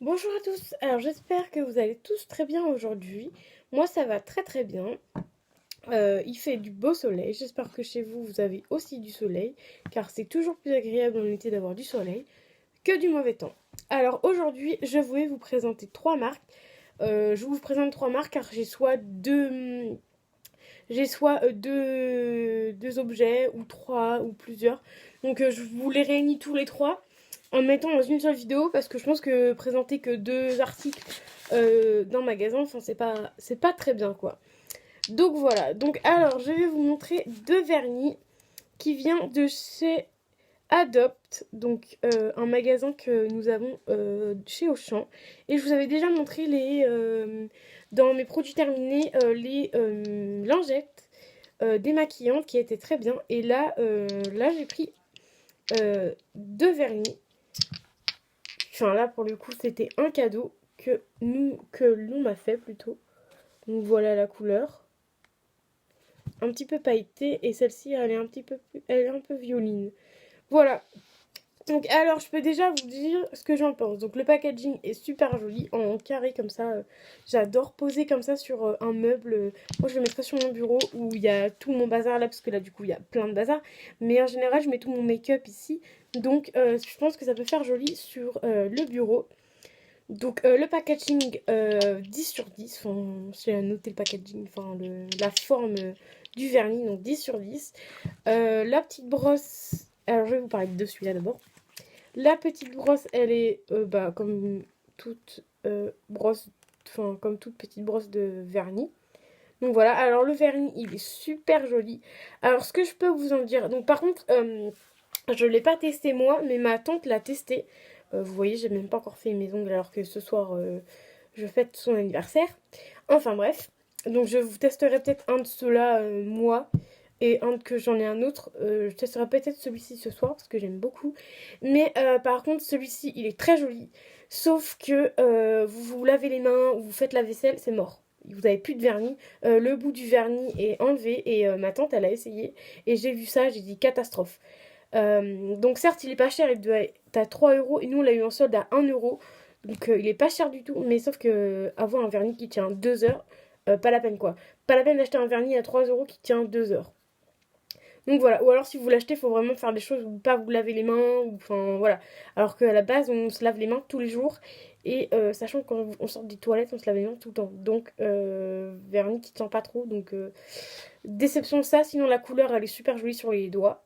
Bonjour à tous, alors j'espère que vous allez tous très bien aujourd'hui. Moi ça va très très bien. Il fait du beau soleil, j'espère que chez vous vous avez aussi du soleil, car c'est toujours plus agréable en été d'avoir du soleil que du mauvais temps. Alors aujourd'hui je voulais vous présenter trois marques. Je vous présente trois marques car j'ai soit deux objets ou trois ou plusieurs. Donc je vous les réunis tous les trois en mettant dans une seule vidéo parce que je pense que présenter que deux articles d'un magasin, enfin c'est pas très bien quoi. Donc voilà, donc alors je vais vous montrer deux vernis qui vient de chez Adopt, donc un magasin que nous avons chez Auchan. Et je vous avais déjà montré dans mes produits terminés les lingettes démaquillantes qui étaient très bien. Et là j'ai pris deux vernis. Enfin là pour le coup c'était un cadeau que l'on m'a fait plutôt. Donc voilà la couleur. Un petit peu pailletée et celle-ci elle est un peu violine. Voilà. Donc alors je peux déjà vous dire ce que j'en pense. Donc le packaging est super joli en carré comme ça. J'adore poser comme ça sur un meuble. Moi je le mettrais sur mon bureau où il y a tout mon bazar là parce que là du coup il y a plein de bazar. Mais en général je mets tout mon make-up ici. Donc je pense que ça peut faire joli sur le bureau. Donc le packaging 10 sur 10. Enfin j'ai noté le packaging, enfin la forme du vernis, donc 10 sur 10. La petite brosse. Alors je vais vous parler de celui-là d'abord. La petite brosse, elle est comme toute brosse, enfin comme toute petite brosse de vernis. Donc voilà, alors le vernis, il est super joli. Alors ce que je peux vous en dire, donc par contre, je ne l'ai pas testé moi, mais ma tante l'a testé. Vous voyez, j'ai même pas encore fait mes ongles alors que ce soir, je fête son anniversaire. Enfin bref, donc je vous testerai peut-être un de ceux-là, moi. Et que j'en ai un autre, je testerai peut-être celui-ci ce soir parce que j'aime beaucoup. Mais par contre, celui-ci, il est très joli. Sauf que vous vous lavez les mains ou vous faites la vaisselle, c'est mort. Vous n'avez plus de vernis. Le bout du vernis est enlevé et ma tante, elle a essayé. Et j'ai vu ça, j'ai dit catastrophe. Donc certes, il est pas cher, il doit être à 3 euros. Et nous, on l'a eu en solde à 1 euro. Donc il est pas cher du tout. Mais sauf que avoir un vernis qui tient 2 heures, pas la peine quoi. Pas la peine d'acheter un vernis à 3 euros qui tient 2 heures. Donc voilà, ou alors si vous l'achetez, il faut vraiment faire des choses où pas vous laver les mains, ou enfin voilà. Alors qu'à la base, on se lave les mains tous les jours, et sachant que quand on sort des toilettes, on se lave les mains tout le temps. Donc vernis qui tient pas trop, donc déception ça, sinon la couleur elle est super jolie sur les doigts.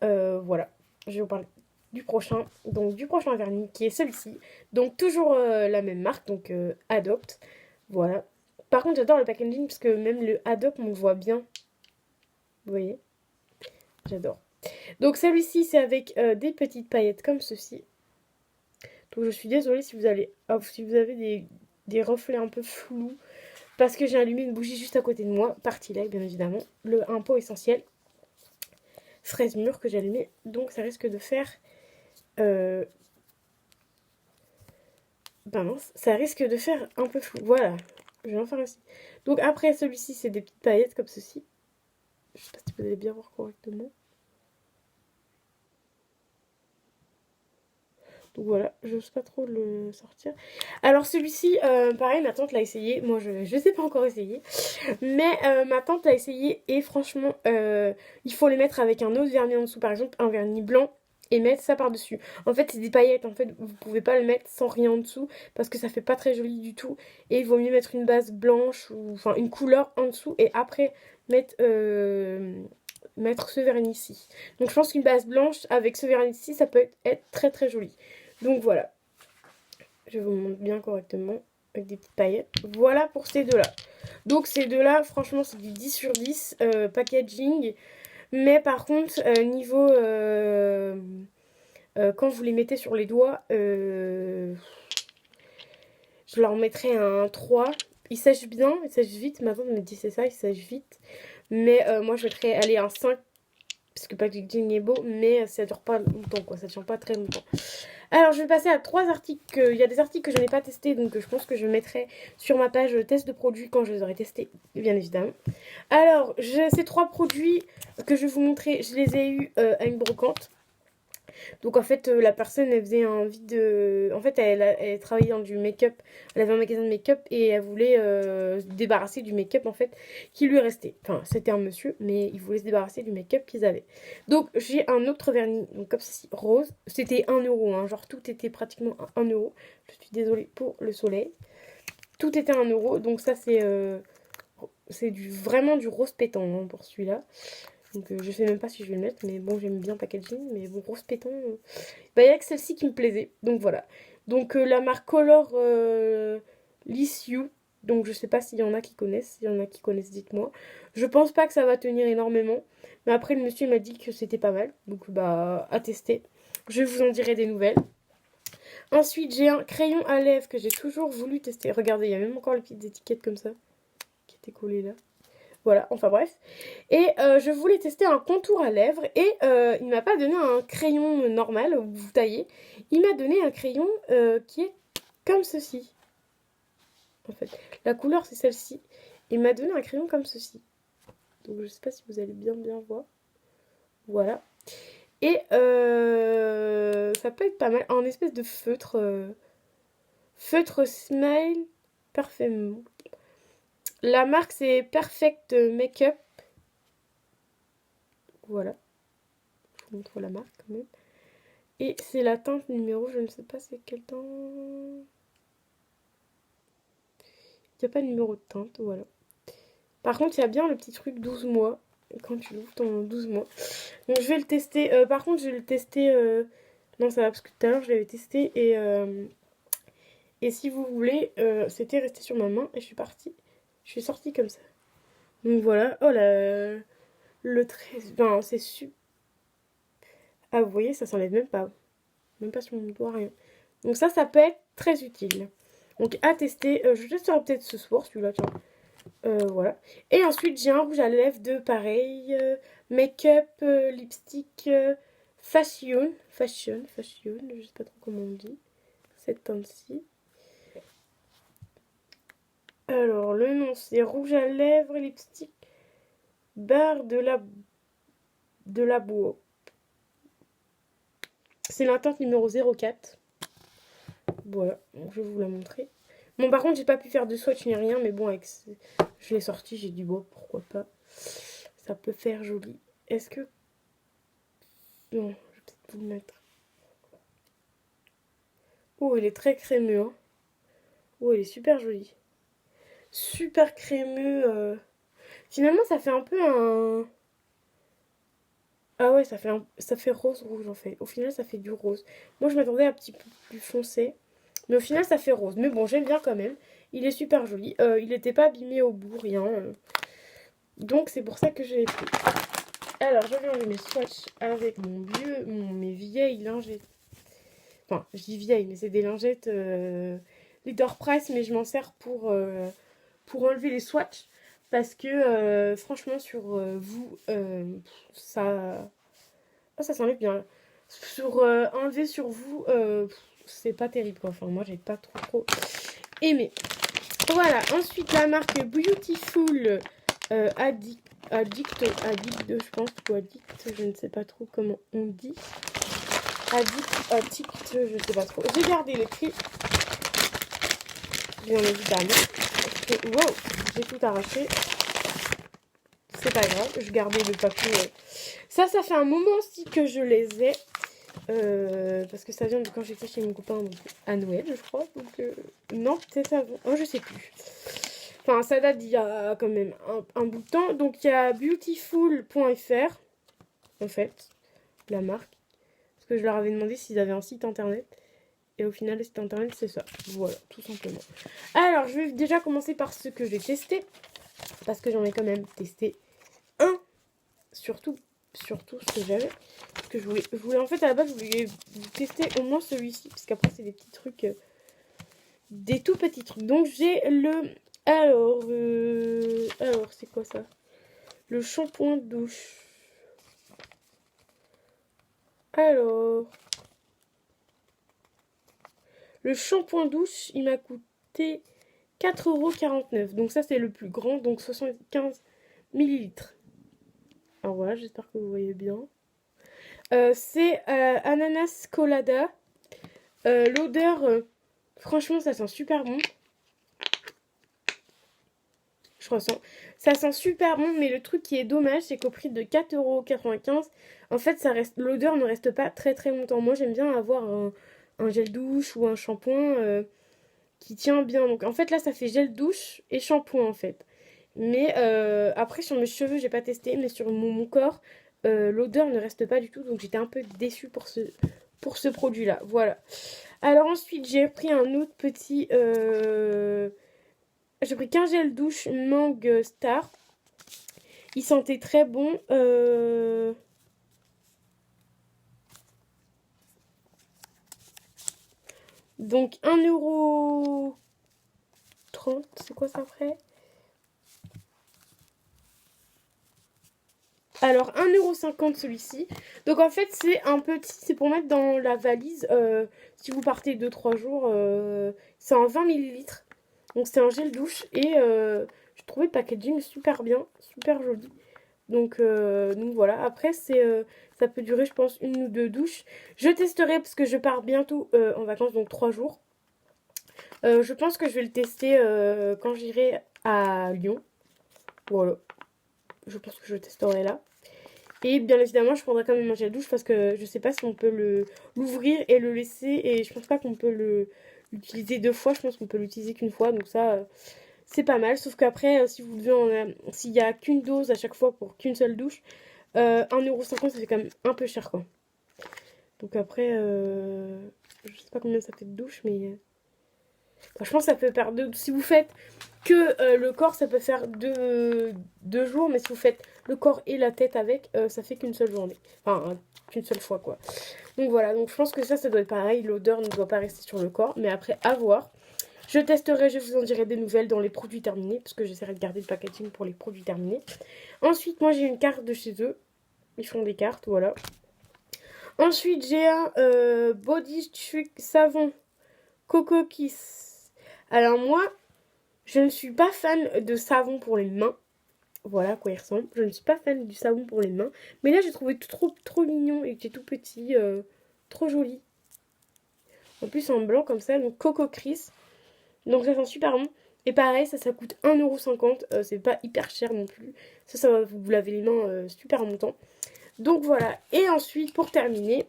Voilà, je vais vous parler du prochain vernis qui est celui-ci. Donc toujours la même marque, donc Adopt, voilà. Par contre j'adore le packaging parce que même le Adopt on le voit bien, vous voyez. J'adore. Donc celui-ci, c'est avec des petites paillettes comme ceci. Donc je suis désolée si vous avez des reflets un peu flous. Parce que j'ai allumé une bougie juste à côté de moi. Party-like, bien évidemment. Un pot essentiel. Fraise mûre que j'ai allumé. Donc ça risque de faire... Euh, mince. Ça risque de faire un peu flou. Voilà. Je vais en faire aussi. Donc après, celui-ci, c'est des petites paillettes comme ceci. Je sais pas si vous allez bien voir correctement. Donc voilà, je n'ose pas trop le sortir. Alors celui-ci, pareil, ma tante l'a essayé. Moi, je ne sais pas encore essayer. Mais ma tante l'a essayé et franchement, il faut les mettre avec un autre vernis en dessous. Par exemple, un vernis blanc et mettre ça par-dessus. En fait, c'est des paillettes. En fait, vous pouvez pas le mettre sans rien en dessous parce que ça fait pas très joli du tout. Et il vaut mieux mettre une base blanche ou enfin une couleur en dessous et après mettre ce vernis-ci. Donc je pense qu'une base blanche avec ce vernis-ci, ça peut être très très joli. Donc voilà, je vous montre bien correctement avec des petites paillettes. Voilà pour ces deux-là. Donc ces deux-là, franchement, c'est du 10 sur 10 packaging. Mais par contre, niveau... quand vous les mettez sur les doigts, je leur mettrais un 3. Ils sèchent bien, ils sèchent vite. Ma tante me dit c'est ça, ils sèchent vite. Mais moi, je mettrais aller un 5 parce que le packaging est beau, mais ça dure pas longtemps, quoi. Ça tient pas très longtemps. Alors, je vais passer à trois articles. Il y a des articles que je n'ai pas testés, donc je pense que je mettrai sur ma page test de produits quand je les aurai testés, bien évidemment. Alors, ces trois produits que je vais vous montrer, je les ai eus à une brocante. Donc en fait, la personne, elle faisait un vide. En fait, elle travaillait dans du make-up. Elle avait un magasin de make-up et elle voulait se débarrasser du make-up en fait qui lui restait. Enfin, c'était un monsieur, mais il voulait se débarrasser du make-up qu'ils avaient. Donc j'ai un autre vernis, donc comme ceci, rose. C'était 1 euro, hein, genre tout était pratiquement 1 euro. Je suis désolée pour le soleil. Tout était 1 euro, donc ça c'est vraiment du rose pétant hein, pour celui-là. Donc je sais même pas si je vais le mettre, mais bon j'aime bien le packaging, mais bon rose pétant, bah il y a que celle-ci qui me plaisait, donc voilà. Donc la marque Color Liss You, donc je sais pas s'il y en a qui connaissent, s'il y en a qui connaissent dites-moi. Je pense pas que ça va tenir énormément, mais après le monsieur m'a dit que c'était pas mal, donc bah à tester. Je vous en dirai des nouvelles. Ensuite j'ai un crayon à lèvres que j'ai toujours voulu tester. Regardez, il y a même encore les petites étiquettes comme ça qui étaient collées là. Voilà, enfin bref. Et je voulais tester un contour à lèvres et il m'a pas donné un crayon normal où vous taillez. Il m'a donné un crayon qui est comme ceci. En fait, la couleur c'est celle-ci. Il m'a donné un crayon comme ceci. Donc je sais pas si vous allez bien voir. Voilà. Et ça peut être pas mal. Un espèce de feutre. Feutre Smile Parfait. La marque c'est Perfect Makeup. Voilà. Je vous montre la marque quand même. Et c'est la teinte numéro, je ne sais pas c'est quelle teinte. Il n'y a pas de numéro de teinte, voilà. Par contre, il y a bien le petit truc 12 mois. Quand tu l'ouvres, ton 12 mois. Donc je vais le tester. Par contre, je vais le tester. Non, ça va parce que tout à l'heure, je l'avais testé. Et si vous voulez, c'était resté sur ma main. Et je suis partie. Je suis sortie comme ça. Donc voilà. Oh là. Le trait. Enfin, c'est super. Ah, vous voyez, ça s'enlève même pas. Même pas sur mon doigt, rien. Donc ça peut être très utile. Donc à tester. Je testerai peut-être ce soir, celui-là, tiens. Voilà. Et ensuite, j'ai un rouge à lèvres de pareil. Make-up, lipstick, fashion. Fashion. Je sais pas trop comment on dit. Cette teinte-ci. Alors, le nom, c'est rouge à lèvres, lipstick, barre de la boue. C'est la teinte numéro 04. Voilà, donc je vais vous la montrer. Bon, par contre, j'ai pas pu faire de swatch ni rien, mais bon, je l'ai sorti, j'ai dit, bon, pourquoi pas. Ça peut faire joli. Est-ce que... Non, je vais peut-être vous le mettre. Oh, il est très crémeux, hein. Oh, il est super joli. Super crémeux. Finalement, ça fait un peu un... Ah ouais, ça fait rose-rouge, en fait. Au final, ça fait du rose. Moi, je m'attendais à un petit peu plus foncé. Mais au final, ça fait rose. Mais bon, j'aime bien quand même. Il est super joli. Il n'était pas abîmé au bout, rien. Donc, c'est pour ça que je l'ai pris. Alors, je vais enlever mes swatchs avec mes vieilles lingettes. Enfin, je dis vieilles, mais c'est des lingettes Leader Price, mais je m'en sers pour enlever les swatchs. Parce que, franchement, sur vous, ça... Ah, ça s'enlève bien. Enlever sur vous, c'est pas terrible, quoi. Enfin, moi, j'ai pas trop aimé. Voilà, ensuite, la marque Beautiful Addict, je pense, ou Addict, je ne sais pas trop comment on dit. Addict, je sais pas trop. J'ai gardé les prix, bien évidemment. Wow, j'ai tout arraché. C'est pas grave, je gardais le papier. Ça fait un moment aussi que je les ai. Parce que ça vient de quand j'étais chez mon copain donc, à Noël, je crois. Donc, non, peut-être avant. Oh, je sais plus. Enfin, ça date d'il y a quand même un bout de temps. Donc, il y a beautiful.fr, en fait, la marque. Parce que je leur avais demandé s'ils avaient un site internet. Et au final, le site internet, c'est ça. Voilà, tout simplement. Alors, je vais déjà commencer par ce que j'ai testé. Parce que j'en ai quand même testé un. Surtout ce que j'avais. Parce que je voulais en fait, à la base, je voulais tester au moins celui-ci. Parce qu'après, c'est des petits trucs. Des tout petits trucs. Donc, j'ai le... Alors, c'est quoi ça? Le shampoing douche. Alors... Le shampoing douche, il m'a coûté 4,49 €. Donc ça, c'est le plus grand. Donc 75 ml. Alors voilà, j'espère que vous voyez bien. C'est ananas colada. L'odeur, franchement, ça sent super bon. Je ressens. Ça sent super bon, mais le truc qui est dommage, c'est qu'au prix de 4,95 €, en fait, l'odeur ne reste pas très très longtemps. Moi, j'aime bien avoir un gel douche ou un shampoing qui tient bien. Donc, en fait, là, ça fait gel douche et shampoing, en fait. Mais après, sur mes cheveux, j'ai pas testé, mais sur mon corps, l'odeur ne reste pas du tout. Donc, j'étais un peu déçue pour ce produit-là. Voilà. Alors, ensuite, j'ai pris un autre petit... j'ai pris qu'un gel douche Mangue Star. Il sentait très bon. Donc 1,30 €. C'est quoi ça ferait? Alors 1,50 € celui-ci. Donc en fait c'est un petit, c'est pour mettre dans la valise si vous partez 2-3 jours. C'est en 20 millilitres. Donc c'est un gel douche et je trouvais le packaging super bien, super joli. Donc voilà, après ça peut durer je pense 1 ou 2 douches. Je testerai parce que je pars bientôt en vacances, donc 3 jours. Je pense que je vais le tester quand j'irai à Lyon. Voilà, je pense que je le testerai là. Et bien évidemment, je prendrai quand même un gel douche parce que je sais pas si on peut l'ouvrir et le laisser. Et je pense pas qu'on peut l'utiliser 2 fois. Je pense qu'on peut l'utiliser qu'une fois. Donc ça, c'est pas mal. Sauf qu'après, si vous devez s'il y a qu'une dose à chaque fois pour qu'une seule douche, 1,50 €, ça fait quand même un peu cher quoi. Donc après, je sais pas combien ça fait de douche, mais je pense que ça peut faire si vous faites que le corps, ça peut faire deux jours, mais si vous faites le corps et la tête avec, ça fait qu'une seule journée. Enfin, qu'une seule fois, quoi. Donc voilà, donc je pense que ça doit être pareil. L'odeur ne doit pas rester sur le corps, mais après, à voir. Je testerai, je vous en dirai des nouvelles dans les produits terminés, parce que j'essaierai de garder le packaging pour les produits terminés. Ensuite, moi, j'ai une carte de chez eux. Ils font des cartes, voilà. Ensuite, j'ai un Body Trick Savon Coco Kiss. Alors moi, je ne suis pas fan de savon pour les mains. Voilà à quoi il ressemble. Je ne suis pas fan du savon pour les mains. Mais là, j'ai trouvé trop mignon et que c'est tout petit. Trop joli. En plus, en blanc comme ça. Donc, Coco Chris. Donc, ça sent super bon. Et pareil, ça coûte 1,50 €. C'est pas hyper cher non plus. Ça va vous lavez les mains super longtemps. Donc, voilà. Et ensuite, pour terminer,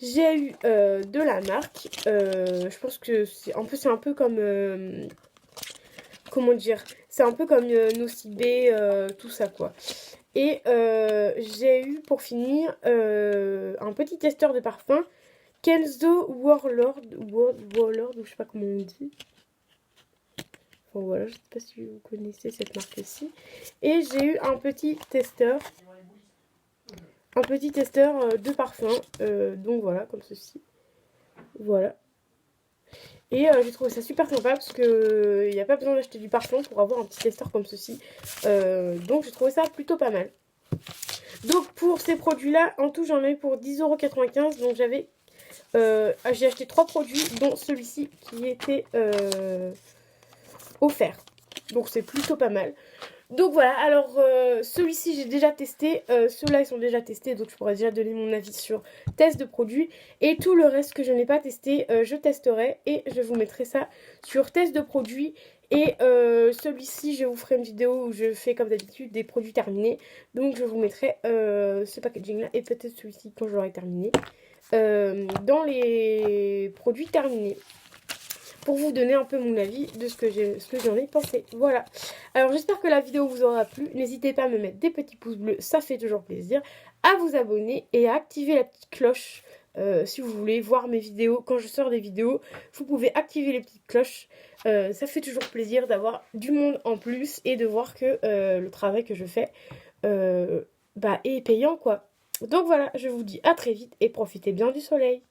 j'ai eu de la marque. Je pense que c'est un peu comme... comment dire, c'est un peu comme Nocibé, tout ça quoi. Et j'ai eu pour finir un petit testeur de parfum, Kenzo Warlord, ou je sais pas comment on dit. Enfin voilà, je sais pas si vous connaissez cette marque-ci. Et j'ai eu un petit testeur de parfum, donc voilà, comme ceci. Voilà. Et j'ai trouvé ça super sympa parce que il n'y a pas besoin d'acheter du parfum pour avoir un petit testeur comme ceci. Donc j'ai trouvé ça plutôt pas mal. Donc pour ces produits-là, en tout j'en ai eu pour 10,95 €. Donc j'ai acheté 3 produits, dont celui-ci qui était offert. Donc c'est plutôt pas mal. Donc voilà, alors celui-ci j'ai déjà testé, ceux-là ils sont déjà testés, donc je pourrais déjà donner mon avis sur test de produit. Et tout le reste que je n'ai pas testé, je testerai et je vous mettrai ça sur test de produit. Et celui-ci, je vous ferai une vidéo où je fais comme d'habitude des produits terminés. Donc je vous mettrai ce packaging là et peut-être celui-ci quand j'aurai terminé dans les produits terminés, pour vous donner un peu mon avis de ce que j'en ai pensé. Voilà. Alors j'espère que la vidéo vous aura plu. N'hésitez pas à me mettre des petits pouces bleus, ça fait toujours plaisir. À vous abonner et à activer la petite cloche si vous voulez voir mes vidéos. Quand je sors des vidéos, vous pouvez activer les petites cloches. Ça fait toujours plaisir d'avoir du monde en plus et de voir que le travail que je fais est payant quoi. Donc voilà, je vous dis à très vite et profitez bien du soleil.